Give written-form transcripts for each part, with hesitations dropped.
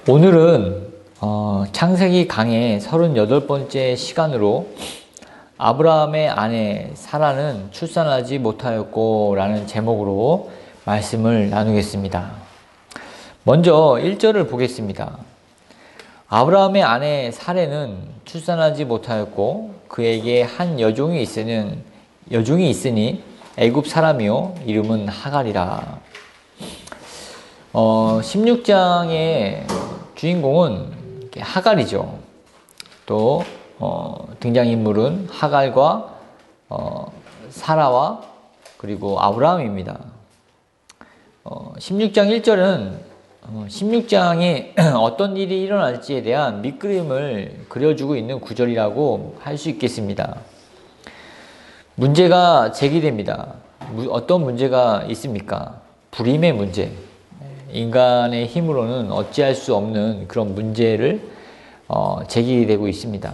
오늘은 창세기 강의 38번째 시간으로 아브라함의 아내 사라는 출산하지 못하였고 라는 제목으로 말씀을 나누겠습니다. 먼저 1절을 보겠습니다. 아브라함의 아내 사라는 출산하지 못하였고 그에게 한 여종이 있으니 애굽 사람이요 이름은 하갈이라. 16장의 주인공은 하갈이죠. 또 등장인물은 하갈과 사라와 그리고 아브라함입니다. 16장 1절은 16장에 어떤 일이 일어날지에 대한 밑그림을 그려주고 있는 구절이라고 할 수 있겠습니다. 문제가 제기됩니다. 어떤 문제가 있습니까? 불임의 문제. 인간의 힘으로는 어찌할 수 없는 그런 문제를 제기되고 있습니다.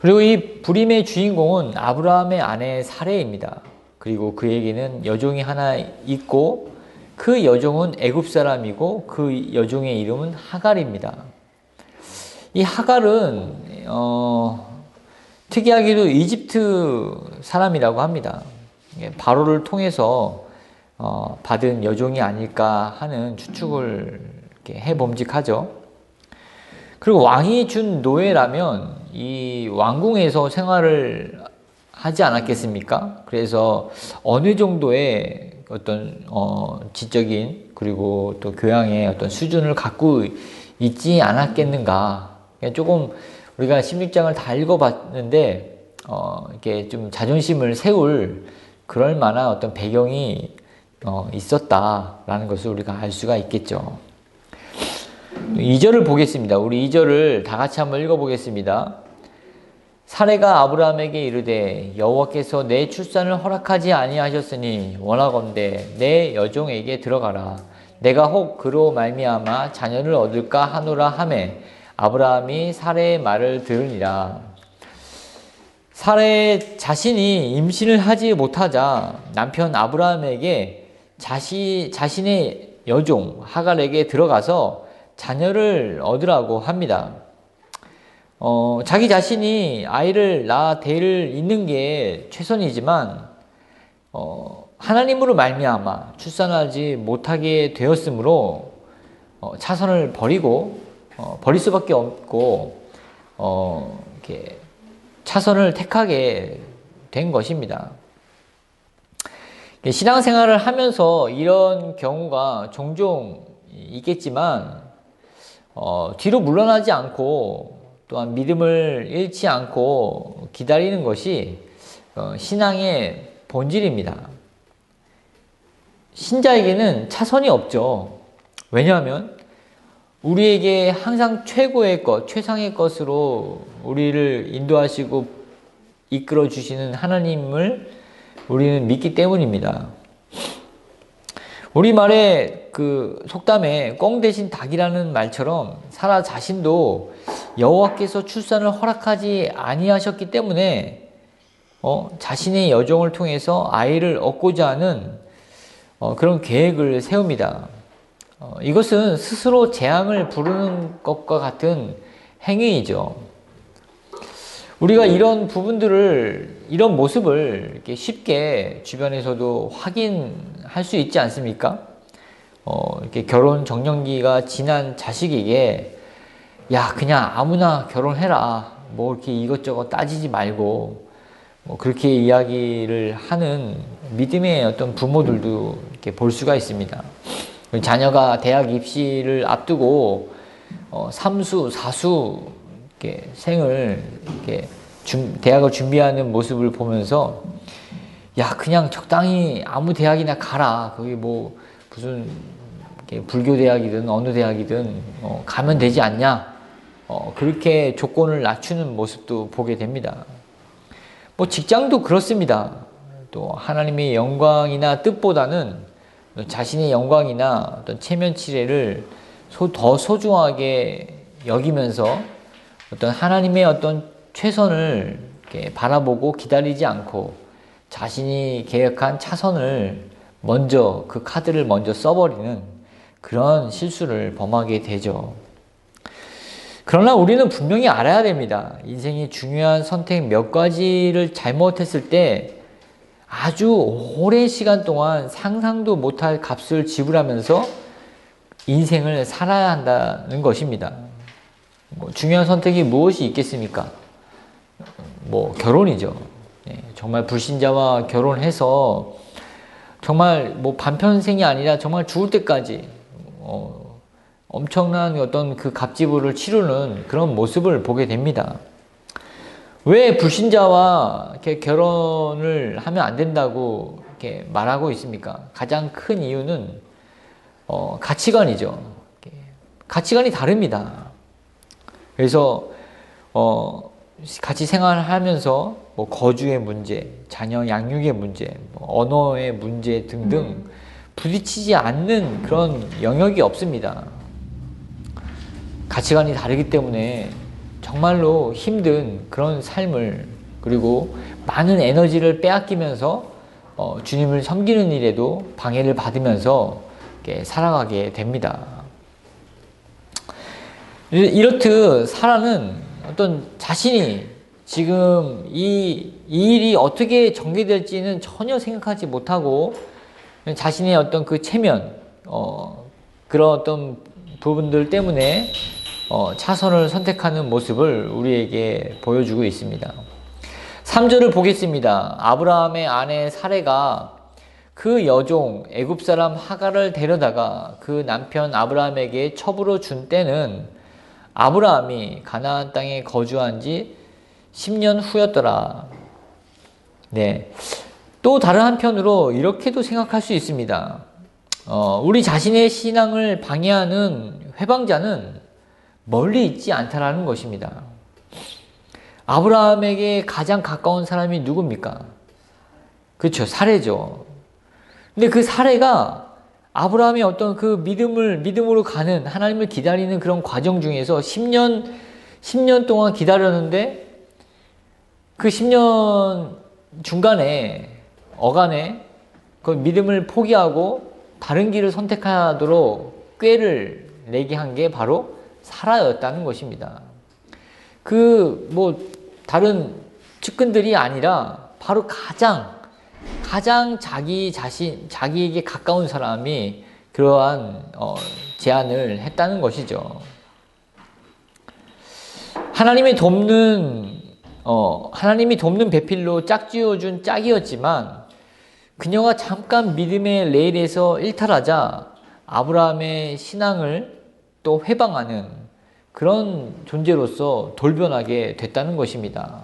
그리고 이 불임의 주인공은 아브라함의 아내 사레입니다. 그리고 그에게는 여종이 하나 있고 그 여종은 애굽 사람이고 그 여종의 이름은 하갈입니다. 이 하갈은 특이하게도 이집트 사람이라고 합니다. 바로를 통해서 받은 여종이 아닐까 하는 추측을 해봄직하죠. 그리고 왕이 준 노예라면 이 왕궁에서 생활을 하지 않았겠습니까? 그래서 어느 정도의 어떤 지적인 그리고 또 교양의 어떤 수준을 갖고 있지 않았겠는가. 조금 우리가 16장을 다 읽어봤는데 이렇게 좀 자존심을 세울 그럴 만한 어떤 배경이 있었다라는 것을 우리가 알 수가 있겠죠. 2절을 보겠습니다. 우리 2절을 다 같이 한번 읽어보겠습니다. 사레가 아브라함에게 이르되 여호와께서 내 출산을 허락하지 아니하셨으니 원하건대 내 여종에게 들어가라. 내가 혹 그로 말미암아 자녀를 얻을까 하노라 하매 아브라함이 사레의 말을 들으니라. 사레 자신이 임신을 하지 못하자 남편 아브라함에게 자신의 여종 하갈에게 들어가서 자녀를 얻으라고 합니다. 자기 자신이 아이를 낳아 데릴 있는 게 최선이지만 하나님으로 말미암아 출산하지 못하게 되었으므로 차선을 버릴 수밖에 없고 이렇게 차선을 택하게 된 것입니다. 신앙생활을 하면서 이런 경우가 종종 있겠지만 뒤로 물러나지 않고 또한 믿음을 잃지 않고 기다리는 것이 신앙의 본질입니다. 신자에게는 차선이 없죠. 왜냐하면 우리에게 항상 최고의 것, 최상의 것으로 우리를 인도하시고 이끌어 주시는 하나님을 우리는 믿기 때문입니다. 우리말에 그 속담에 꽁 대신 닭이라는 말처럼 사라 자신도 여호와께서 출산을 허락하지 아니하셨기 때문에 자신의 여종을 통해서 아이를 얻고자 하는 그런 계획을 세웁니다. 이것은 스스로 재앙을 부르는 것과 같은 행위이죠. 우리가 이런 부분들을, 이런 모습을 이렇게 쉽게 주변에서도 확인할 수 있지 않습니까? 이렇게 결혼 정년기가 지난 자식에게, 야, 그냥 아무나 결혼해라. 뭐 이렇게 이것저것 따지지 말고, 뭐 그렇게 이야기를 하는 믿음의 어떤 부모들도 이렇게 볼 수가 있습니다. 자녀가 대학 입시를 앞두고, 3수, 4수, 이렇게 생을 이렇게 대학을 준비하는 모습을 보면서 야 그냥 적당히 아무 대학이나 가라. 거기 뭐 무슨 불교 대학이든 어느 대학이든 가면 되지 않냐. 그렇게 조건을 낮추는 모습도 보게 됩니다. 뭐 직장도 그렇습니다. 또 하나님의 영광이나 뜻보다는 자신의 영광이나 어떤 체면치레를 더 소중하게 여기면서 어떤 하나님의 어떤 최선을 이렇게 바라보고 기다리지 않고 자신이 계획한 차선을 먼저 그 카드를 먼저 써버리는 그런 실수를 범하게 되죠. 그러나 우리는 분명히 알아야 됩니다. 인생이 중요한 선택 몇 가지를 잘못했을 때 아주 오랜 시간 동안 상상도 못할 값을 지불하면서 인생을 살아야 한다는 것입니다. 중요한 선택이 무엇이 있겠습니까? 결혼이죠. 정말 불신자와 결혼해서 정말 반편생이 아니라 정말 죽을 때까지 엄청난 어떤 그 값지불을 치르는 그런 모습을 보게 됩니다. 왜 불신자와 이렇게 결혼을 하면 안 된다고 이렇게 말하고 있습니까? 가장 큰 이유는 가치관이죠. 가치관이 다릅니다. 그래서 같이 생활하면서 거주의 문제, 자녀 양육의 문제, 언어의 문제 등등 부딪히지 않는 그런 영역이 없습니다. 가치관이 다르기 때문에 정말로 힘든 그런 삶을, 그리고 많은 에너지를 빼앗기면서 주님을 섬기는 일에도 방해를 받으면서 이렇게 살아가게 됩니다. 이렇듯 사라는 어떤 자신이 지금 이 일이 어떻게 전개될지는 전혀 생각하지 못하고 자신의 어떤 그 체면, 그런 어떤 부분들 때문에 차선을 선택하는 모습을 우리에게 보여주고 있습니다. 3절을 보겠습니다. 아브라함의 아내 사레가 그 여종 애굽 사람 하갈을 데려다가 그 남편 아브라함에게 첩으로 준 때는 아브라함이 가나안 땅에 거주한 지 10년 후였더라. 네. 또 다른 한편으로 이렇게도 생각할 수 있습니다. 우리 자신의 신앙을 방해하는 회방자는 멀리 있지 않다라는 것입니다. 아브라함에게 가장 가까운 사람이 누굽니까? 그렇죠. 사레죠. 근데 그 사레가 아브라함의 어떤 그 믿음으로 가는, 하나님을 기다리는 그런 과정 중에서 10년 동안 기다렸는데 그 10년 중간에, 어간에 그 믿음을 포기하고 다른 길을 선택하도록 꾀를 내게 한 게 바로 사라였다는 것입니다. 다른 측근들이 아니라 바로 가장 자기에게 가까운 사람이 그러한 제안을 했다는 것이죠. 하나님이 돕는 배필로 짝지어준 짝이었지만 그녀가 잠깐 믿음의 레일에서 일탈하자 아브라함의 신앙을 또 회방하는 그런 존재로서 돌변하게 됐다는 것입니다.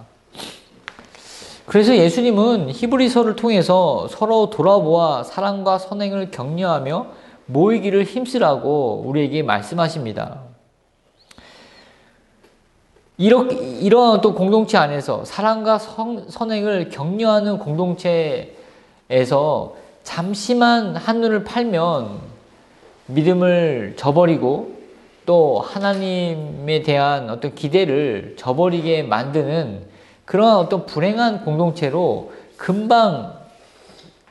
그래서 예수님은 히브리서를 통해서 서로 돌아보아 사랑과 선행을 격려하며 모이기를 힘쓰라고 우리에게 말씀하십니다. 이러한 또 공동체 안에서 사랑과 선행을 격려하는 공동체에서 잠시만 한눈을 팔면 믿음을 저버리고 또 하나님에 대한 어떤 기대를 저버리게 만드는 그러한 어떤 불행한 공동체로 금방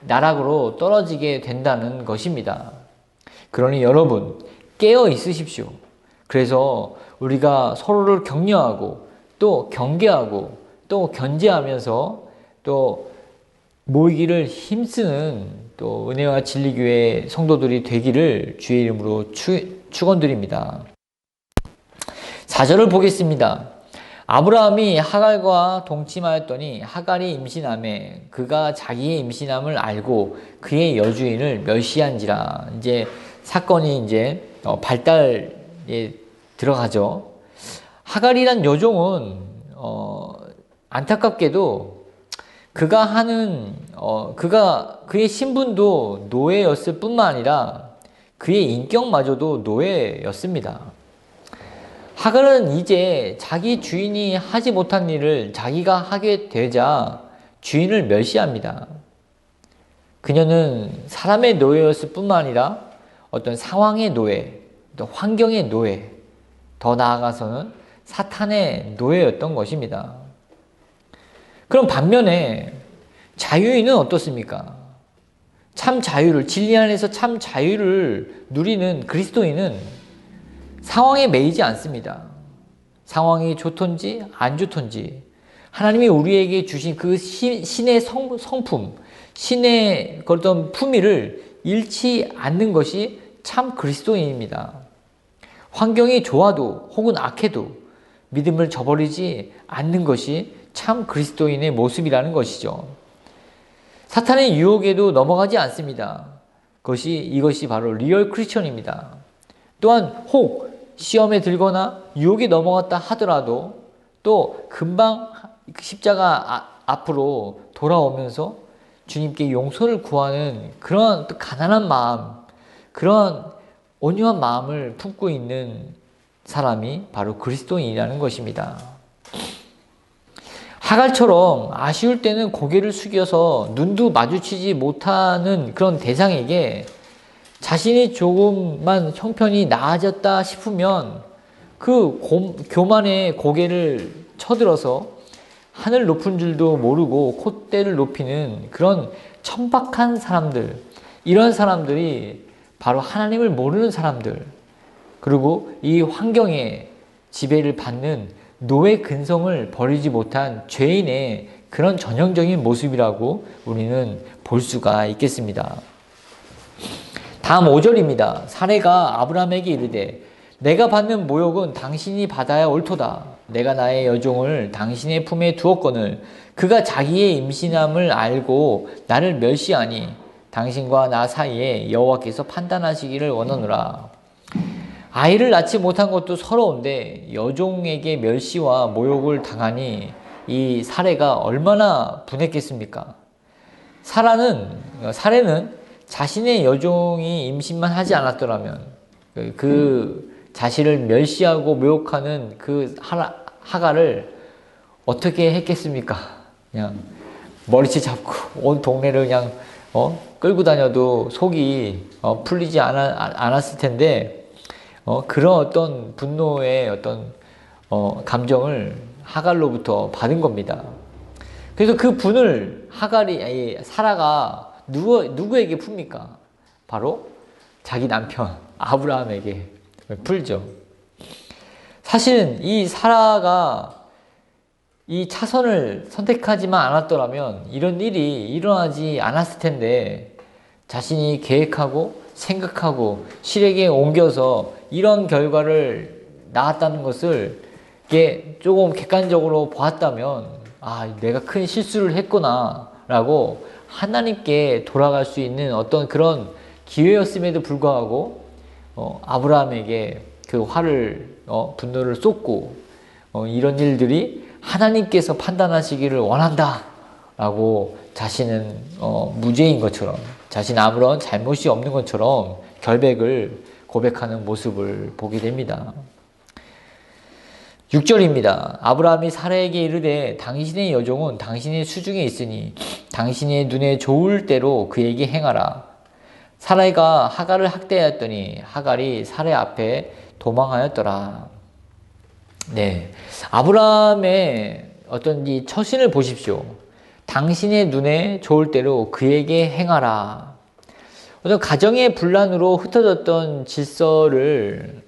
나락으로 떨어지게 된다는 것입니다. 그러니 여러분 깨어 있으십시오. 그래서 우리가 서로를 격려하고 또 경계하고 또 견제하면서 또 모이기를 힘쓰는 또 은혜와 진리교회 성도들이 되기를 주의 이름으로 축원드립니다. 4절을 보겠습니다. 아브라함이 하갈과 동침하였더니 하갈이 임신하매 그가 자기의 임신함을 알고 그의 여주인을 멸시한지라. 이제 사건이 발달에 들어가죠. 하갈이란 여종은 안타깝게도 그의 신분도 노예였을 뿐만 아니라 그의 인격마저도 노예였습니다. 하갈은 이제 자기 주인이 하지 못한 일을 자기가 하게 되자 주인을 멸시합니다. 그녀는 사람의 노예였을 뿐만 아니라 어떤 상황의 노예, 또 환경의 노예, 더 나아가서는 사탄의 노예였던 것입니다. 그럼 반면에 자유인은 어떻습니까? 참 자유를, 진리 안에서 참 자유를 누리는 그리스도인은 상황에 매이지 않습니다. 상황이 좋던지 안 좋던지 하나님이 우리에게 주신 그 신의 성품, 신의 어떤 품위를 잃지 않는 것이 참 그리스도인입니다. 환경이 좋아도 혹은 악해도 믿음을 저버리지 않는 것이 참 그리스도인의 모습이라는 것이죠. 사탄의 유혹에도 넘어가지 않습니다. 이것이 바로 리얼 크리스천입니다. 또한 혹 시험에 들거나 유혹에 넘어갔다 하더라도 또 금방 십자가 앞으로 돌아오면서 주님께 용서를 구하는 그런 가난한 마음, 그런 온유한 마음을 품고 있는 사람이 바로 그리스도인이라는 것입니다. 하갈처럼 아쉬울 때는 고개를 숙여서 눈도 마주치지 못하는 그런 대상에게 자신이 조금만 형편이 나아졌다 싶으면 그 교만의 고개를 쳐들어서 하늘 높은 줄도 모르고 콧대를 높이는 그런 천박한 사람들, 이런 사람들이 바로 하나님을 모르는 사람들, 그리고 이 환경에 지배를 받는 노예 근성을 버리지 못한 죄인의 그런 전형적인 모습이라고 우리는 볼 수가 있겠습니다. 다음 5절입니다. 사례가 아브라함에게 이르되 내가 받는 모욕은 당신이 받아야 옳도다. 내가 나의 여종을 당신의 품에 두었거늘 그가 자기의 임신함을 알고 나를 멸시하니 당신과 나 사이에 여호와께서 판단하시기를 원하노라. 아이를 낳지 못한 것도 서러운데 여종에게 멸시와 모욕을 당하니 이 사례가 얼마나 분했겠습니까? 사례는 자신의 여종이 임신만 하지 않았더라면 그 자신을 멸시하고 모욕하는 그 하갈을 어떻게 했겠습니까? 그냥 머리채 잡고 온 동네를 그냥 끌고 다녀도 속이 풀리지 않았을 텐데 그런 어떤 분노의 어떤 감정을 하갈로부터 받은 겁니다. 그래서 그 분을 사라가 누구에게 풉니까? 바로 자기 남편 아브라함에게 풀죠. 사실은 이 사라가 이 차선을 선택하지만 않았더라면 이런 일이 일어나지 않았을 텐데 자신이 계획하고 생각하고 실행에 옮겨서 이런 결과를 낳았다는 것을 조금 객관적으로 보았다면 내가 큰 실수를 했구나 라고 하나님께 돌아갈 수 있는 어떤 그런 기회였음에도 불구하고 아브라함에게 그 분노를 쏟고 이런 일들이 하나님께서 판단하시기를 원한다 라고 자신은 무죄인 것처럼, 자신 아무런 잘못이 없는 것처럼 결백을 고백하는 모습을 보게 됩니다. 6절입니다. 아브라함이 사라에게 이르되 당신의 여종은 당신의 수중에 있으니 당신의 눈에 좋을 대로 그에게 행하라. 사라가 하갈을 학대하였더니 하갈이 사라 앞에 도망하였더라. 네, 아브라함의 어떤 이 처신을 보십시오. 당신의 눈에 좋을 대로 그에게 행하라. 어떤 가정의 분란으로 흩어졌던 질서를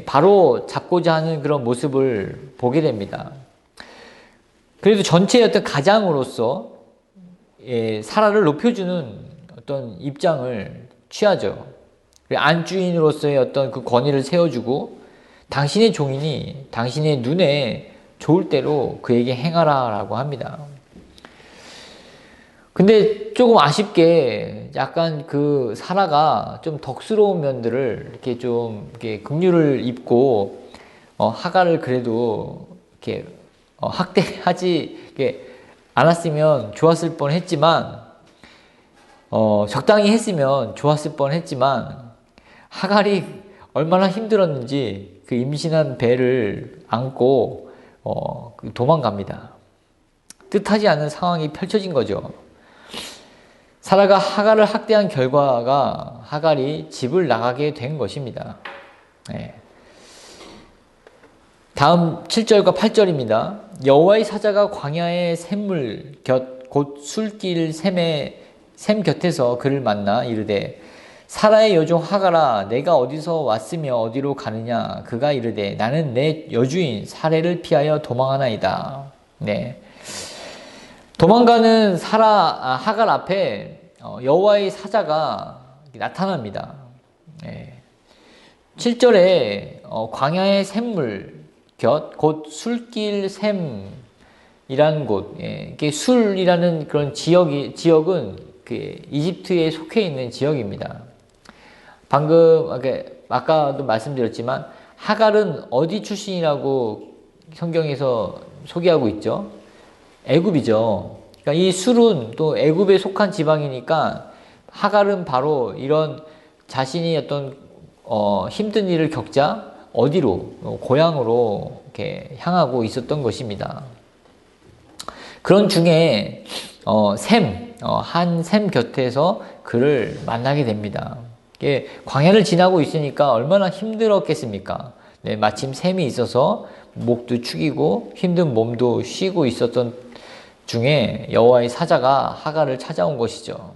바로 잡고자 하는 그런 모습을 보게 됩니다. 그래도 전체의 어떤 가장으로서 사라를 높여주는 어떤 입장을 취하죠. 안주인으로서의 어떤 그 권위를 세워주고 당신의 종이니 당신의 눈에 좋을 대로 그에게 행하라 라고 합니다. 근데 조금 아쉽게 약간 그 사라가 좀 덕스러운 면들을 이렇게 긍휼을 입고 하갈을 그래도 이렇게 학대하지 않았으면 좋았을 뻔했지만 적당히 했으면 좋았을 뻔했지만 하갈이 얼마나 힘들었는지 그 임신한 배를 안고 도망갑니다. 뜻하지 않은 상황이 펼쳐진 거죠. 사라가 하갈을 학대한 결과가 하갈이 집을 나가게 된 것입니다. 네. 다음 7절과 8절입니다. 여호와의 사자가 광야의 샘물 곁 곧 술길 샘에 샘 곁에서 그를 만나 이르되 사라의 여종 하가라 내가 어디서 왔으며 어디로 가느냐. 그가 이르되 나는 내 여주인 사레를 피하여 도망하나이다. 네. 도망가는 하갈 앞에 여호와의 사자가 나타납니다. 네. 7절에 광야의 샘물 곁 곧 술길 샘이라는 곳, 이게 술이라는 그런 지역은 그 이집트에 속해 있는 지역입니다. 방금 아까도 말씀드렸지만 하갈은 어디 출신이라고 성경에서 소개하고 있죠? 애굽이죠. 그러니까 이 술은 또 애굽에 속한 지방이니까 하갈은 바로 이런 자신이 어떤 힘든 일을 겪자 어디로 고향으로 이렇게 향하고 있었던 것입니다. 그런 중에 한 샘 곁에서 그를 만나게 됩니다. 광야를 지나고 있으니까 얼마나 힘들었겠습니까? 네, 마침 샘이 있어서 목도 축이고 힘든 몸도 쉬고 있었던 중에 여호와의 사자가 하갈을 찾아온 것이죠.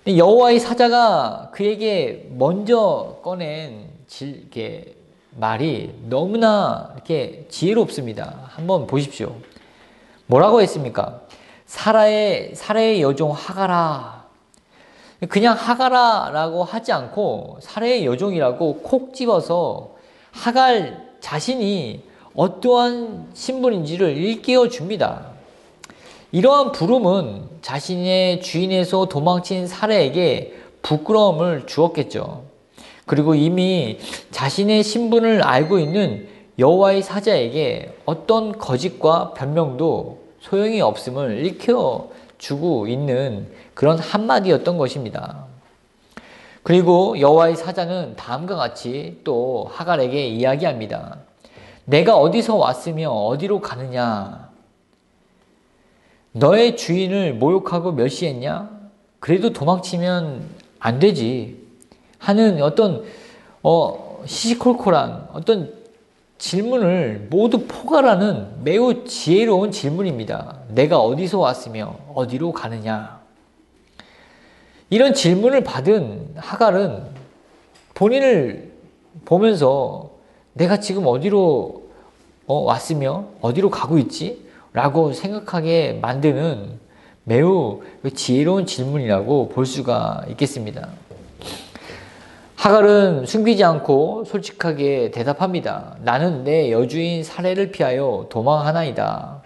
여호와의 사자가 그에게 먼저 꺼낸 말이 너무나 이렇게 지혜롭습니다. 한번 보십시오. 뭐라고 했습니까? 사라의 여종 하가라. 그냥 하가라라고 하지 않고 사라의 여종이라고 콕 집어서 하갈 자신이 어떠한 신분인지를 일깨워 줍니다. 이러한 부름은 자신의 주인에서 도망친 사라에게 부끄러움을 주었겠죠. 그리고 이미 자신의 신분을 알고 있는 여호와의 사자에게 어떤 거짓과 변명도 소용이 없음을 일깨워 주고 있는 그런 한마디였던 것입니다. 그리고 여호와의 사자는 다음과 같이 또 하갈에게 이야기합니다. 내가 어디서 왔으며 어디로 가느냐? 너의 주인을 모욕하고 멸시했냐? 그래도 도망치면 안 되지. 하는 어떤 시시콜콜한 어떤 질문을 모두 포괄하는 매우 지혜로운 질문입니다. 내가 어디서 왔으며 어디로 가느냐? 이런 질문을 받은 하갈은 본인을 보면서 내가 지금 어디로 왔으며 어디로 가고 있지? 라고 생각하게 만드는 매우 지혜로운 질문이라고 볼 수가 있겠습니다. 하갈은 숨기지 않고 솔직하게 대답합니다. 나는 내 여주인 사레를 피하여 도망하나이다.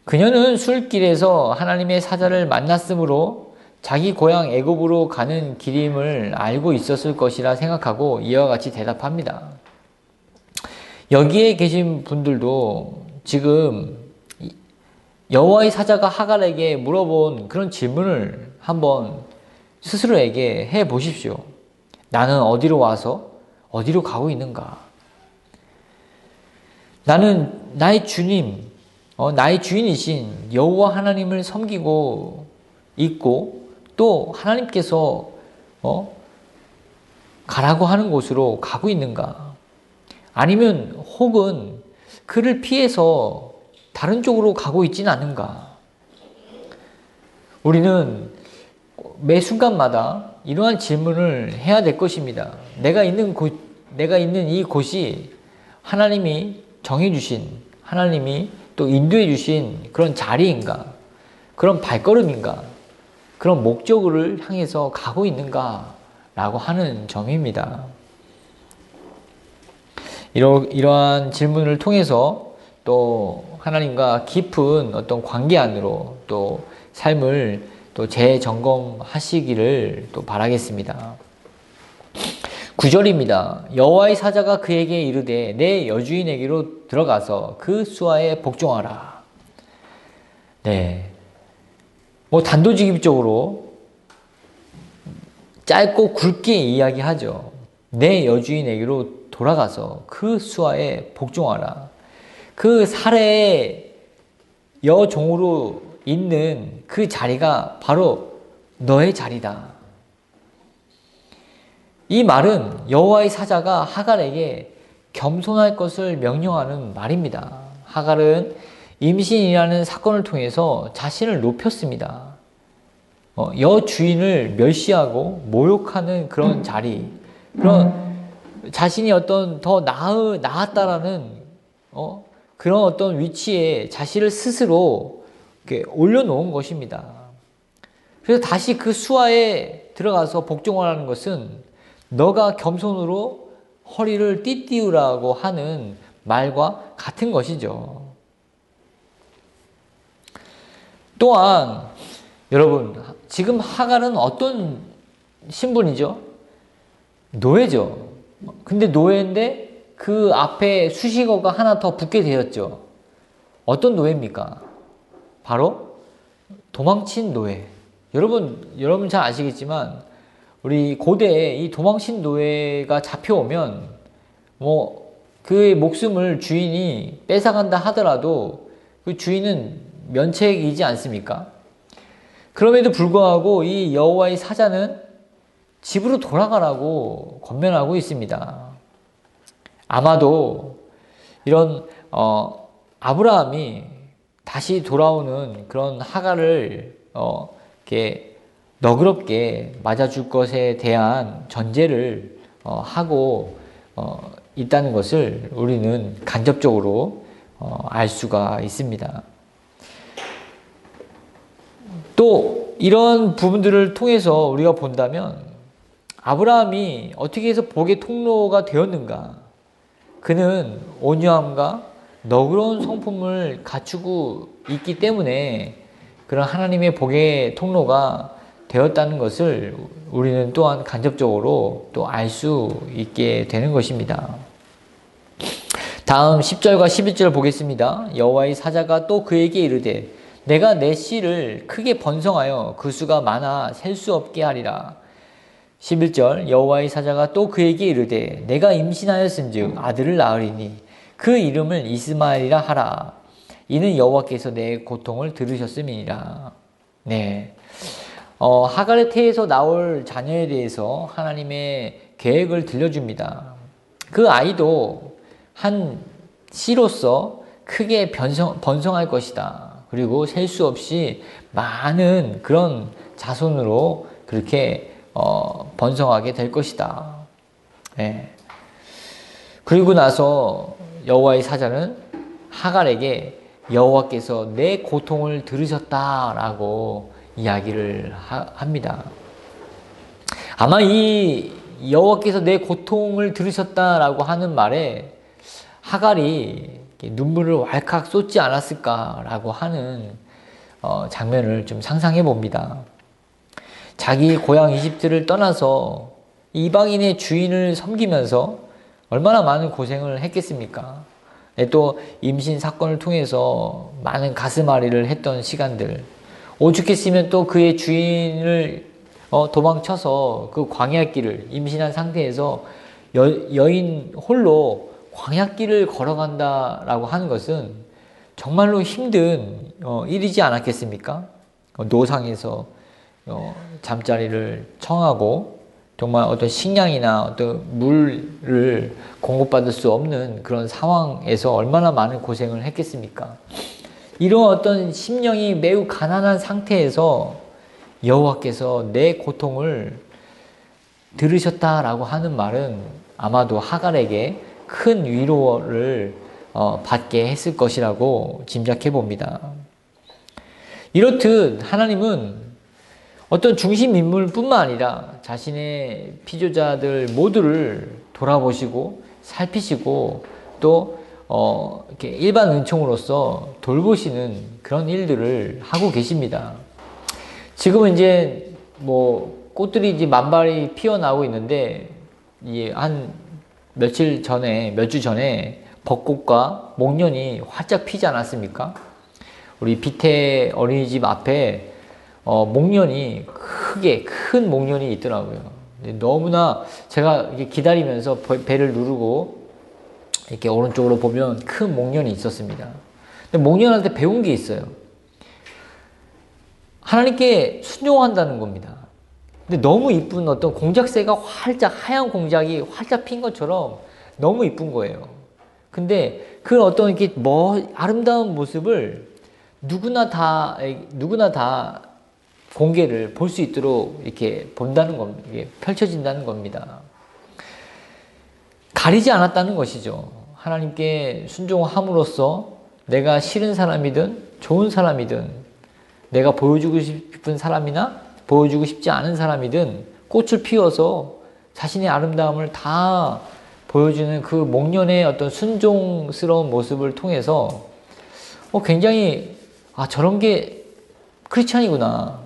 그녀는 술길에서 하나님의 사자를 만났으므로 자기 고향 애굽으로 가는 길임을 알고 있었을 것이라 생각하고 이와 같이 대답합니다. 여기에 계신 분들도 지금 여호와의 사자가 하갈에게 물어본 그런 질문을 한번 스스로에게 해 보십시오. 나는 어디로 와서 어디로 가고 있는가? 나는 나의 주님, 나의 주인이신 여호와 하나님을 섬기고 있고 또 하나님께서 가라고 하는 곳으로 가고 있는가? 아니면 혹은 그를 피해서 다른 쪽으로 가고 있지는 않은가? 우리는 매 순간마다 이러한 질문을 해야 될 것입니다. 내가 있는 이 곳이 하나님이 정해주신, 하나님이 또 인도해주신 그런 자리인가? 그런 발걸음인가? 그런 목적을 향해서 가고 있는가? 라고 하는 점입니다. 이러한 질문을 통해서 또 하나님과 깊은 어떤 관계 안으로 또 삶을 또 재점검하시기를 또 바라겠습니다. 9절입니다. 여호와의 사자가 그에게 이르되 내 여주인에게로 들어가서 그 수하에 복종하라. 네. 단도직입적으로 짧고 굵게 이야기하죠. 내 여주인에게로 돌아가서 그 수하에 복종하라. 그 사례의 여종으로 있는 그 자리가 바로 너의 자리다. 이 말은 여호와의 사자가 하갈에게 겸손할 것을 명령하는 말입니다. 하갈은 임신이라는 사건을 통해서 자신을 높였습니다. 여주인을 멸시하고 모욕하는 그런 자리, 그런 자신이 어떤 더 나았다라는 그런 어떤 위치에 자신을 스스로 이렇게 올려놓은 것입니다. 그래서 다시 그 수하에 들어가서 복종하라는 것은 너가 겸손으로 허리를 띠띠우라고 하는 말과 같은 것이죠. 또한 여러분, 지금 하갈은 어떤 신분이죠? 노예죠. 근데 노예인데 그 앞에 수식어가 하나 더 붙게 되었죠. 어떤 노예입니까? 바로 도망친 노예. 여러분 잘 아시겠지만 우리 고대에 이 도망친 노예가 잡혀오면 그의 목숨을 주인이 뺏어간다 하더라도 그 주인은 면책이지 않습니까? 그럼에도 불구하고 이 여호와의 사자는 집으로 돌아가라고 권면하고 있습니다. 아마도 이런 아브라함이 다시 돌아오는 그런 하갈을 이렇게 너그럽게 맞아줄 것에 대한 전제를 하고 있다는 것을 우리는 간접적으로 알 수가 있습니다. 또 이런 부분들을 통해서 우리가 본다면 아브라함이 어떻게 해서 복의 통로가 되었는가? 그는 온유함과 너그러운 성품을 갖추고 있기 때문에 그런 하나님의 복의 통로가 되었다는 것을 우리는 또한 간접적으로 또 알 수 있게 되는 것입니다. 다음 10절과 11절 보겠습니다. 여호와의 사자가 또 그에게 이르되 내가 내 씨를 크게 번성하여 그 수가 많아 셀 수 없게 하리라. 11절 여호와의 사자가 또 그에게 이르되 내가 임신하였은즉 아들을 낳으리니 그 이름을 이스마엘이라 하라. 이는 여호와께서 내 고통을 들으셨음이니라. 네, 하갈의 태에서 나올 자녀에 대해서 하나님의 계획을 들려줍니다. 그 아이도 한 씨로서 크게 번성할 것이다. 그리고 셀 수 없이 많은 그런 자손으로 그렇게 번성하게 될 것이다. 네. 그리고 나서 여호와의 사자는 하갈에게 여호와께서 내 고통을 들으셨다라고 이야기를 합니다. 아마 이 여호와께서 내 고통을 들으셨다라고 하는 말에 하갈이 눈물을 왈칵 쏟지 않았을까라고 하는 장면을 좀 상상해 봅니다. 자기 고향 이집트를 떠나서 이방인의 주인을 섬기면서 얼마나 많은 고생을 했겠습니까? 또 임신 사건을 통해서 많은 가슴앓이를 했던 시간들, 오죽했으면 또 그의 주인을 도망쳐서 그 광야길을 임신한 상태에서 여인 홀로 광야길을 걸어간다라고 하는 것은 정말로 힘든 일이지 않았겠습니까? 노상에서 잠자리를 청하고 정말 어떤 식량이나 어떤 물을 공급받을 수 없는 그런 상황에서 얼마나 많은 고생을 했겠습니까? 이런 어떤 심령이 매우 가난한 상태에서 여호와께서 내 고통을 들으셨다라고 하는 말은 아마도 하갈에게 큰 위로를 받게 했을 것이라고 짐작해 봅니다. 이렇듯 하나님은 어떤 중심 인물뿐만 아니라 자신의 피조자들 모두를 돌아보시고 살피시고 또 이렇게 일반 은총으로서 돌보시는 그런 일들을 하고 계십니다. 지금은 이제 꽃들이 이제 만발이 피어나고 있는데 한 몇 주 전에 벚꽃과 목련이 활짝 피지 않았습니까? 우리 비태 어린이집 앞에 목련이 큰 목련이 있더라고요. 너무나 제가 이렇게 기다리면서 배를 누르고 이렇게 오른쪽으로 보면 큰 목련이 있었습니다. 근데 목련한테 배운 게 있어요. 하나님께 순종한다는 겁니다. 근데 너무 이쁜 어떤 공작새가 활짝 하얀 공작이 활짝 핀 것처럼 너무 이쁜 거예요. 근데 그 어떤 이렇게 아름다운 모습을 누구나 다 공개를 볼 수 있도록 이렇게 본다는 겁니다. 이게 펼쳐진다는 겁니다. 가리지 않았다는 것이죠. 하나님께 순종함으로써 내가 싫은 사람이든 좋은 사람이든 내가 보여주고 싶은 사람이나 보여주고 싶지 않은 사람이든 꽃을 피워서 자신의 아름다움을 다 보여주는 그 목련의 어떤 순종스러운 모습을 통해서 굉장히 저런 게 크리스찬이구나.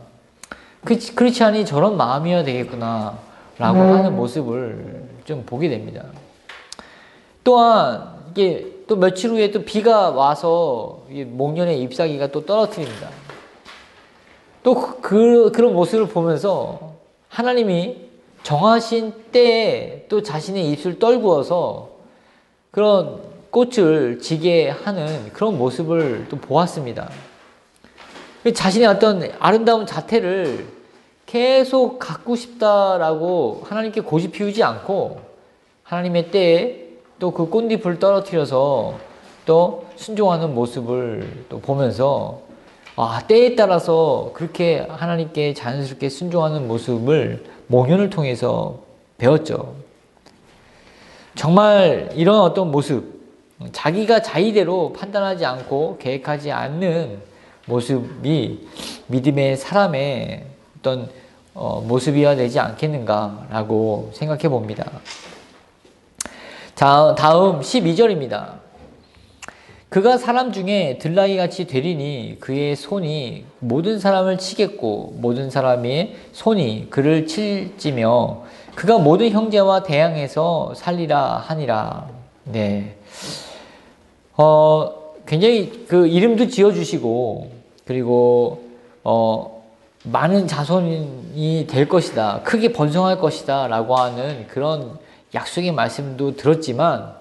크리스찬이 저런 마음이어야 되겠구나 라고 하는 모습을 좀 보게 됩니다. 또한 이게 또 며칠 후에 또 비가 와서 목련의 잎사귀가 또 떨어뜨립니다. 또 그런 모습을 보면서 하나님이 정하신 때에 또 자신의 입술 떨구어서 그런 꽃을 지게 하는 그런 모습을 또 보았습니다. 자신의 어떤 아름다운 자태를 계속 갖고 싶다라고 하나님께 고집 피우지 않고 하나님의 때에 또 그 꽃잎을 떨어뜨려서 또 순종하는 모습을 또 보면서 때에 따라서 그렇게 하나님께 자연스럽게 순종하는 모습을 목련을 통해서 배웠죠. 정말 이런 어떤 모습, 자기가 자의대로 판단하지 않고 계획하지 않는 모습이 믿음의 사람의 어떤 모습이어야 되지 않겠는가라고 생각해 봅니다. 자, 다음 12절입니다. 그가 사람 중에 들나귀같이 되리니 그의 손이 모든 사람을 치겠고 모든 사람의 손이 그를 칠지며 그가 모든 형제와 대항해서 살리라 하니라. 네. 굉장히 그 이름도 지어주시고 그리고 많은 자손이 될 것이다. 크게 번성할 것이다 라고 하는 그런 약속의 말씀도 들었지만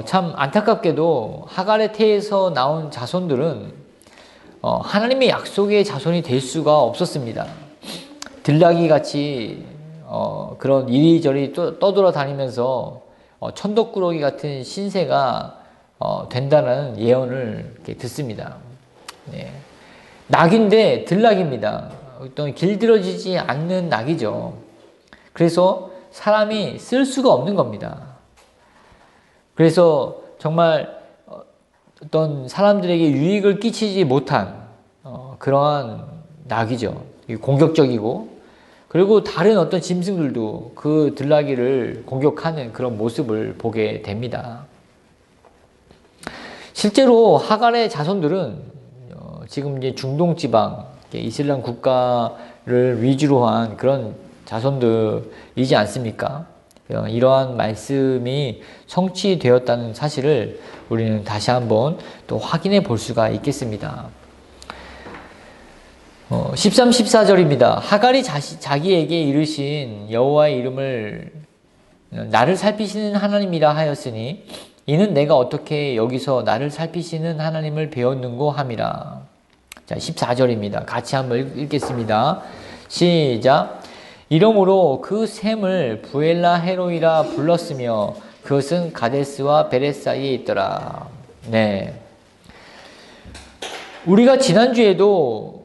참 안타깝게도 하갈의 태에서 나온 자손들은 하나님의 약속의 자손이 될 수가 없었습니다. 들나귀같이 그런 이리저리 떠돌아 다니면서 천덕꾸러기 같은 신세가 된다는 예언을 이렇게 듣습니다. 네. 낙인데 들나귀입니다. 어떤 길들여지지 않는 낙이죠. 그래서 사람이 쓸 수가 없는 겁니다. 그래서 정말 어떤 사람들에게 유익을 끼치지 못한 그러한 낙이죠. 공격적이고 그리고 다른 어떤 짐승들도 그 들나귀를 공격하는 그런 모습을 보게 됩니다. 실제로 하갈의 자손들은 지금 이제 중동 지방 이슬람 국가를 위주로 한 그런 자손들이지 않습니까? 이러한 말씀이 성취되었다는 사실을 우리는 다시 한번 또 확인해 볼 수가 있겠습니다. 13, 14절입니다. 하갈이 자기에게 이르신 여호와의 이름을 나를 살피시는 하나님이라 하였으니 이는 내가 어떻게 여기서 나를 살피시는 하나님을 배웠는고 함이라. 자, 14절입니다. 같이 한번 읽겠습니다. 시작. 이러므로 그 샘을 부엘라 헤로이라 불렀으며 그것은 가데스와 베레 사이에 있더라. 네. 우리가 지난주에도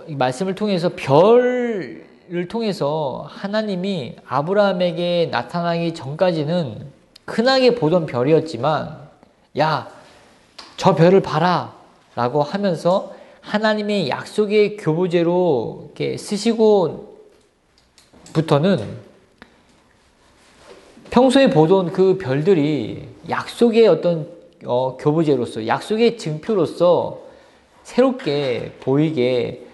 이 말씀을 통해서 별을 통해서 하나님이 아브라함에게 나타나기 전까지는 흔하게 보던 별이었지만 야, 저 별을 봐라 라고 하면서 하나님의 약속의 교보제로 이렇게 쓰시고 부터는 평소에 보던 그 별들이 약속의 어떤 교보제로서 약속의 증표로서 새롭게 보이게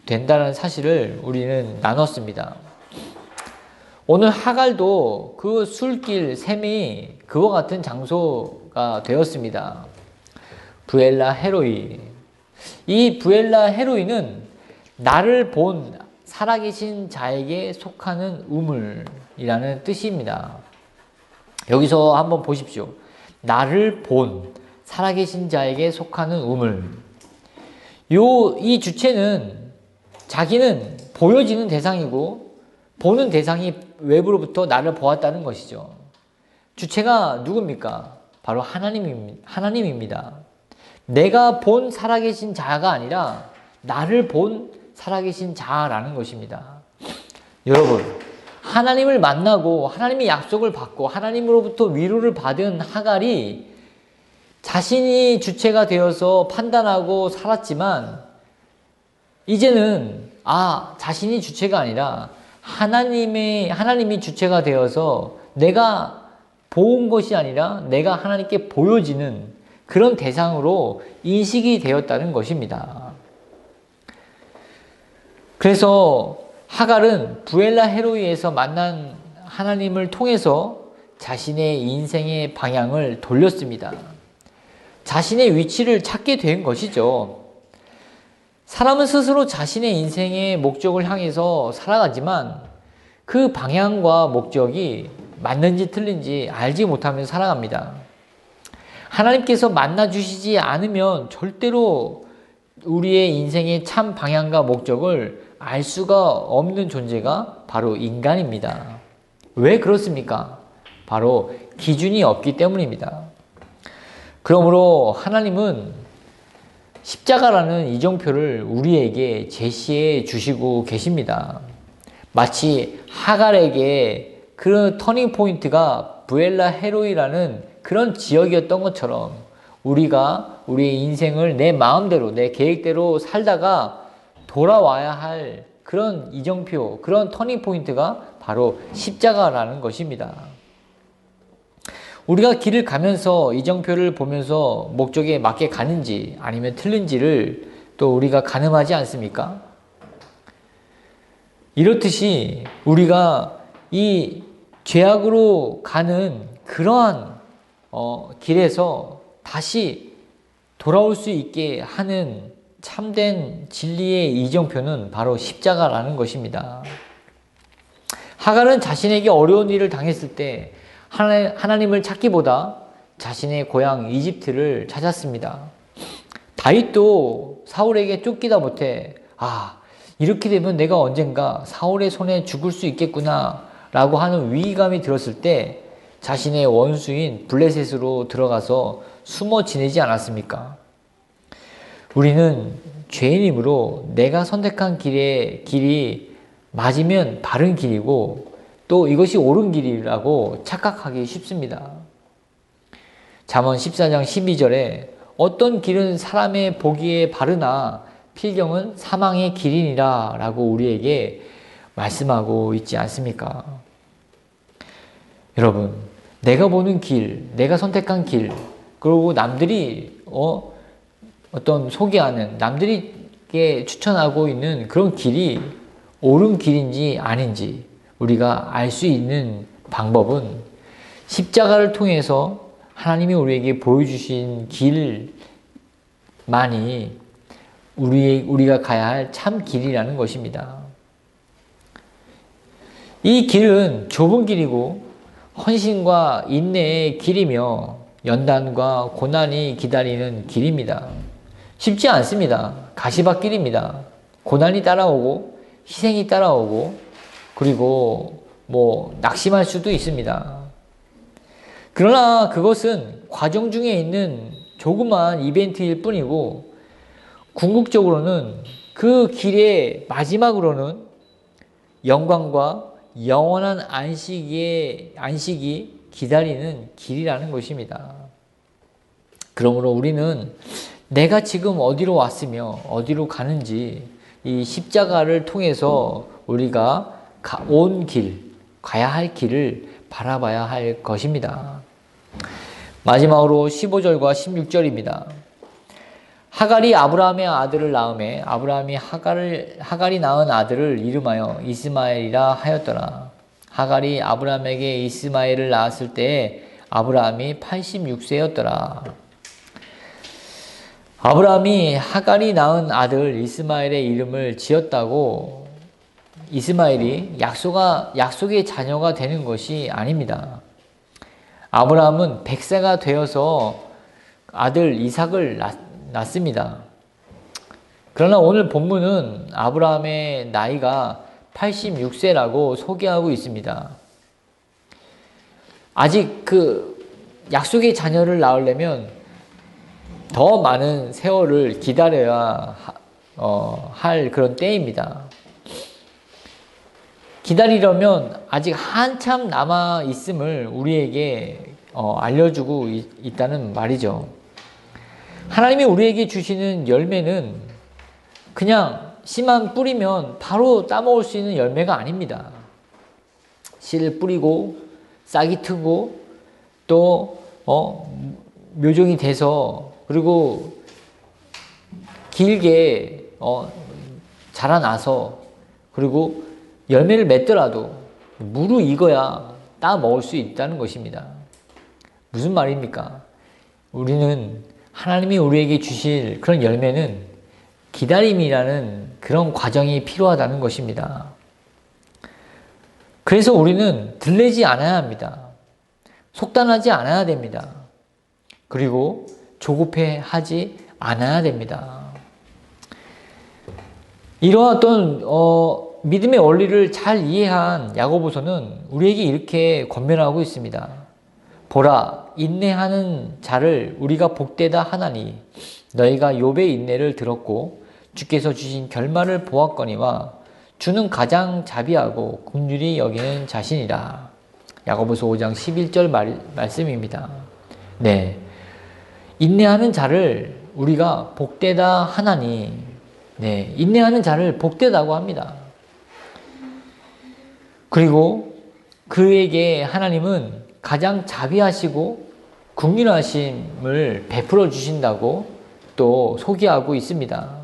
된다는 사실을 우리는 나눴습니다. 오늘 하갈도 그 술길 샘이 그와 같은 장소가 되었습니다. 부엘라 헤로이. 이 부엘라 헤로이는 나를 본 살아계신 자에게 속하는 우물이라는 뜻입니다. 여기서 한번 보십시오. 나를 본 살아계신 자에게 속하는 우물. 이 주체는 자기는 보여지는 대상이고 보는 대상이 외부로부터 나를 보았다는 것이죠. 주체가 누굽니까? 바로 하나님입니다. 내가 본 살아계신 자가 아니라 나를 본 살아계신 자라는 것입니다. 여러분, 하나님을 만나고 하나님의 약속을 받고 하나님으로부터 위로를 받은 하갈이 자신이 주체가 되어서 판단하고 살았지만 이제는 자신이 주체가 아니라 하나님이 주체가 되어서 내가 본 것이 아니라 내가 하나님께 보여지는 그런 대상으로 인식이 되었다는 것입니다. 그래서 하갈은 부엘라 헤로이에서 만난 하나님을 통해서 자신의 인생의 방향을 돌렸습니다. 자신의 위치를 찾게 된 것이죠. 사람은 스스로 자신의 인생의 목적을 향해서 살아가지만 그 방향과 목적이 맞는지 틀린지 알지 못하면서 살아갑니다. 하나님께서 만나주시지 않으면 절대로 우리의 인생의 참 방향과 목적을 알 수가 없는 존재가 바로 인간입니다. 왜 그렇습니까? 바로 기준이 없기 때문입니다. 그러므로 하나님은 십자가라는 이정표를 우리에게 제시해 주시고 계십니다. 마치 하갈에게 그 터닝 포인트가 부엘라 헤로이라는 그런 지역이었던 것처럼 우리가 우리의 인생을 내 마음대로 내 계획대로 살다가 돌아와야 할 그런 이정표, 그런 터닝 포인트가 바로 십자가라는 것입니다. 우리가 길을 가면서 이정표를 보면서 목적에 맞게 가는지 아니면 틀린지를 또 우리가 가늠하지 않습니까? 이렇듯이 우리가 이 죄악으로 가는 그러한 길에서 다시 돌아올 수 있게 하는 참된 진리의 이정표는 바로 십자가라는 것입니다. 하갈은 자신에게 어려운 일을 당했을 때 하나님을 찾기보다 자신의 고향 이집트를 찾았습니다. 다윗도 사울에게 쫓기다 못해 이렇게 되면 내가 언젠가 사울의 손에 죽을 수 있겠구나 라고 하는 위기감이 들었을 때 자신의 원수인 블레셋으로 들어가서 숨어 지내지 않았습니까? 우리는 죄인이므로 내가 선택한 길이 맞으면 바른 길이고 또 이것이 옳은 길이라고 착각하기 쉽습니다. 잠언 14장 12절에 어떤 길은 사람의 보기에 바르나 필경은 사망의 길이니라 라고 우리에게 말씀하고 있지 않습니까? 여러분, 내가 보는 길, 내가 선택한 길, 그리고 남들이 어떤 소개하는, 남들에게 추천하고 있는 그런 길이 옳은 길인지 아닌지 우리가 알 수 있는 방법은 십자가를 통해서 하나님이 우리에게 보여주신 길만이 우리가 가야 할 참 길이라는 것입니다. 이 길은 좁은 길이고 헌신과 인내의 길이며 연단과 고난이 기다리는 길입니다. 쉽지 않습니다. 가시밭길입니다. 고난이 따라오고 희생이 따라오고 그리고 낙심할 수도 있습니다. 그러나 그것은 과정 중에 있는 조그만 이벤트일 뿐이고 궁극적으로는 그 길의 마지막으로는 영광과 영원한 안식이 기다리는 길이라는 것입니다. 그러므로 우리는 내가 지금 어디로 왔으며 어디로 가는지 이 십자가를 통해서 우리가 온 길, 가야 할 길을 바라봐야 할 것입니다. 마지막으로 15절과 16절입니다. 하갈이 아브라함의 아들을 낳음에 아브라함이 하갈이 낳은 아들을 이름하여 이스마엘이라 하였더라. 하갈이 아브라함에게 이스마엘을 낳았을 때에 아브라함이 86세였더라. 아브라함이 하갈이 낳은 아들 이스마엘의 이름을 지었다고 이스마엘이 약속의 자녀가 되는 것이 아닙니다. 아브라함은 100세가 되어서 아들 이삭을 낳습니다. 그러나 오늘 본문은 아브라함의 나이가 86세라고 소개하고 있습니다. 아직 그 약속의 자녀를 낳으려면 더 많은 세월을 기다려야 할 그런 때입니다. 기다리려면 아직 한참 남아 있음을 우리에게 알려주고 있다는 말이죠. 하나님이 우리에게 주시는 열매는 그냥 씨만 뿌리면 바로 따먹을 수 있는 열매가 아닙니다. 씨를 뿌리고 싹이 트고 또 묘종이 돼서 그리고 길게 자라나서 그리고 열매를 맺더라도 무르익어야 따 먹을 수 있다는 것입니다. 무슨 말입니까? 우리는 하나님이 우리에게 주실 그런 열매는 기다림이라는 그런 과정이 필요하다는 것입니다. 그래서 우리는 들리지 않아야 합니다. 속단하지 않아야 됩니다. 그리고 조급해하지 않아야 됩니다. 이러한 어떤 믿음의 원리를 잘 이해한 야고보서는 우리에게 이렇게 권면하고 있습니다. 보라, 인내하는 자를 우리가 복되다 하나니 너희가 욥의 인내를 들었고 주께서 주신 결말을 보았거니와 주는 가장 자비하고 긍휼히 여기는 자신이라. 야고보서 5장 11절 말씀입니다. 네, 인내하는 자를 우리가 복되다 하나니, 네, 인내하는 자를 복되다고 합니다. 그리고 그에게 하나님은 가장 자비하시고 긍휼하심을 베풀어 주신다고 또 소개하고 있습니다.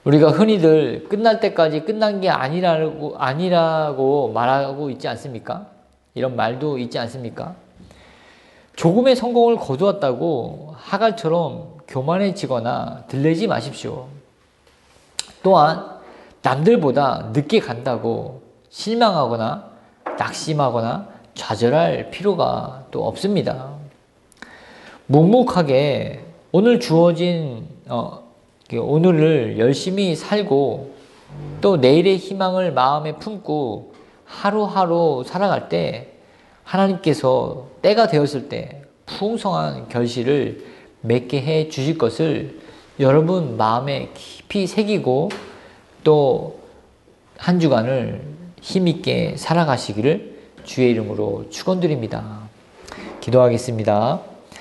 우리가 흔히들 끝날 때까지 끝난 게 아니라고 말하고 있지 않습니까? 이런 말도 있지 않습니까? 조금의 성공을 거두었다고 하갈처럼 교만해지거나 들리지 마십시오. 또한 남들보다 늦게 간다고 실망하거나 낙심하거나 좌절할 필요가 또 없습니다. 묵묵하게 오늘 주어진 오늘을 열심히 살고 또 내일의 희망을 마음에 품고 하루하루 살아갈 때 하나님께서 때가 되었을 때 풍성한 결실을 맺게 해 주실 것을 여러분 마음에 깊이 새기고 또 한 주간을 힘있게 살아가시기를 주의 이름으로 축원드립니다. 기도하겠습니다.